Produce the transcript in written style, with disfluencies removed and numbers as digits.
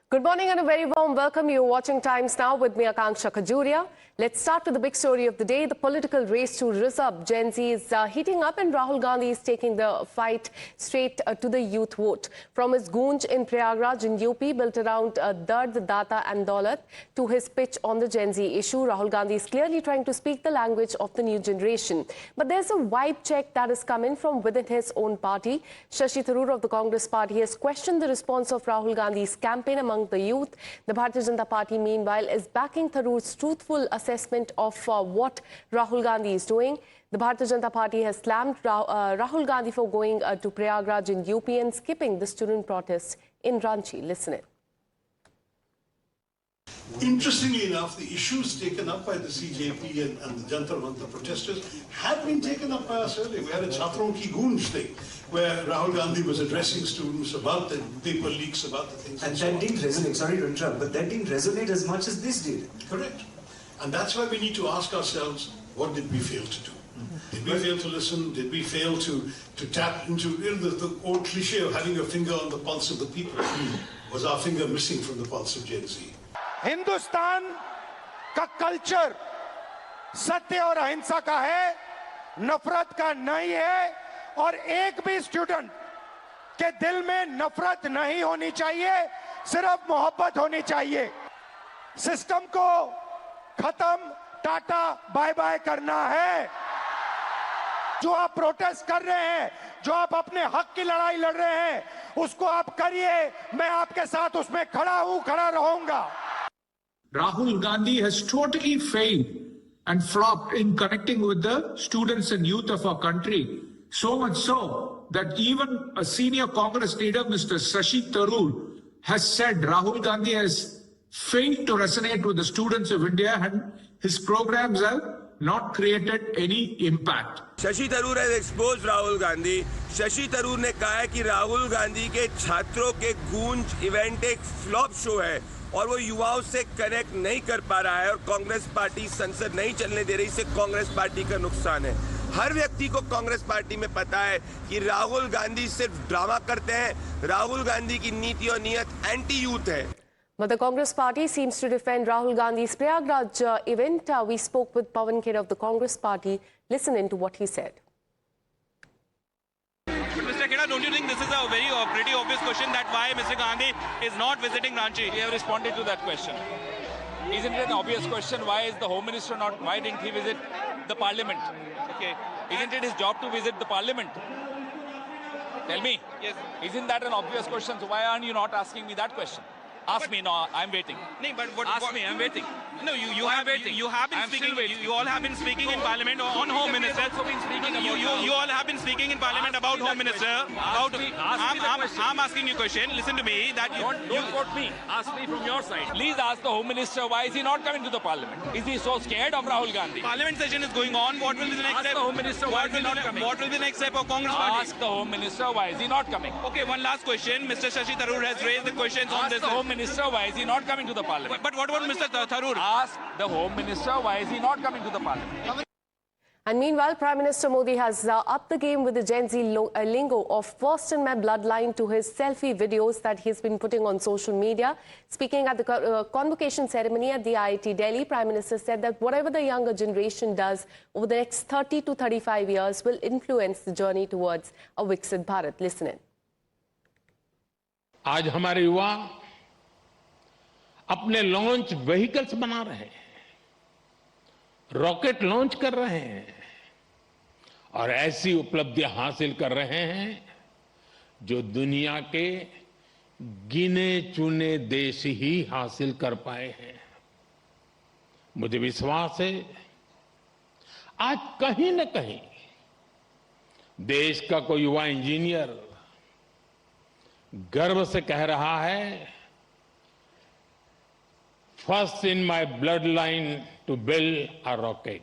Good morning and a very warm welcome. You're watching Times Now with me, Akanksha Khajuria. Let's start with the big story of the day. The political race to Rizab Gen Z is heating up, and Rahul Gandhi is taking the fight straight to the youth vote. From his Goonj in Prayagraj in UP, built around Dard, Data and Daulat, to his pitch on the Gen Z issue, Rahul Gandhi is clearly trying to speak the language of the new generation. But there's a vibe check that is coming from within his own party. Shashi Tharoor of the Congress party has questioned the response of Rahul Gandhi's campaign among the youth. The Bharatiya Janata Party, meanwhile, is backing Tharoor's truthful assessment of what Rahul Gandhi is doing. The Bharatiya Janata Party has slammed Rahul Gandhi for going to Prayagraj in UP and skipping the student protests in Ranchi. Listen in. Interestingly enough, the issues taken up by the CJP and the Jantar Mantar protesters had been taken up by us earlier. We had a Chhatron Ki Goonj thing, where Rahul Gandhi was addressing students about the paper leaks, about the things. And that didn't resonate, sorry to interrupt, but that didn't resonate as much as this did. Correct. And that's why we need to ask ourselves, what did we fail to do? Did we fail to listen? Did we fail to tap into the old cliche of having your finger on the pulse of the people? Was our finger missing from the pulse of Gen Z? Hindustan का culture सत्य और अहिंसा का है, नफरत का नहीं है, और एक भी स्टूडेंट के दिल में नफरत नहीं होनी चाहिए, सिर्फ मोहब्बत होनी चाहिए। सिस्टम को खत्म, टाटा बाय बाय करना है। जो आप प्रोटेस्ट कर रहे हैं, जो आप अपने हक की लड़ाई लड़ रहे हैं, उसको आप करिए, मैं आपके साथ उसमें खड़ा हूं, खड़ा रहूंगा। Rahul Gandhi has totally failed and flopped in connecting with the students and youth of our country. So much so that even a senior Congress leader, Mr. Shashi Tharoor, has said Rahul Gandhi has failed to resonate with the students of India and his programs have not created any impact. Shashi Tharoor has exposed Rahul Gandhi. Shashi Tharoor ने कहा है कि राहुल गांधी के छात्रों के गूंज event एक flop show है और वो युवाओं से कनेक्ट नहीं कर पा रहा है और कांग्रेस पार्टी संसद नहीं चलने दे रही, इससे कांग्रेस पार्टी का नुकसान है। हर व्यक्ति को कांग्रेस पार्टी में पता है कि राहुल गांधी सिर्फ ड्रामा करते हैं। राहुल गांधी की नीति और नीयत एंटी यूथ है। But the Congress party seems to defend Rahul Gandhi's Prayagraj event. We spoke with Pawan Kher of the Congress party. Listen in to what he said. Mr. Khera, don't you think this is a very pretty obvious question that why Mr. Gandhi is not visiting Ranchi? We have responded to that question. Isn't it an obvious question? Why is the Home Minister not? Why didn't he visit the Parliament? Okay. Isn't it his job to visit the Parliament? Tell me. Yes. Isn't that an obvious question? So why aren't you not asking me that question? Ask me. No, I'm waiting. No, but Ask me. I'm waiting. No, you have been speaking. You all have been speaking in Parliament on Home Minister. You all have been speaking in Parliament about Home Minister. I'm asking you a question. Listen to me. That Don't quote me. Ask me from your side. Please ask the Home Minister why is he not coming to the Parliament? Is he so scared of Rahul Gandhi? Parliament session is going on. What will be the next Ask step? the Home Minister why is he not coming? What will be the next step of Congress party? Ask the Home Minister why is he not coming? Okay, one last question. Mr. Shashi Tharoor has raised the questions on Ask this. the Home Minister why is he not coming to the Parliament? But what about Mr. Tharoor? Ask the Home Minister why is he not coming to the Parliament? And meanwhile, Prime Minister Modi has upped the game with the Gen Z lingo of first in my bloodline to his selfie videos that he's been putting on social media. Speaking at the convocation ceremony at the IIT Delhi, Prime Minister said that whatever the younger generation does over the next 30 to 35 years will influence the journey towards a Viksit Bharat. Listen in. आज हमारे युवा अपने launch vehicles बना रहे हैं, rocket launch कर रहे हैं और ऐसी उपलब्धियां हासिल कर रहे हैं जो दुनिया के गिने चुने देश ही हासिल कर पाए हैं। मुझे विश्वास है आज कहीं न कहीं देश का कोई युवा इंजीनियर गर्व से कह रहा है, first in my bloodline to build a rocket.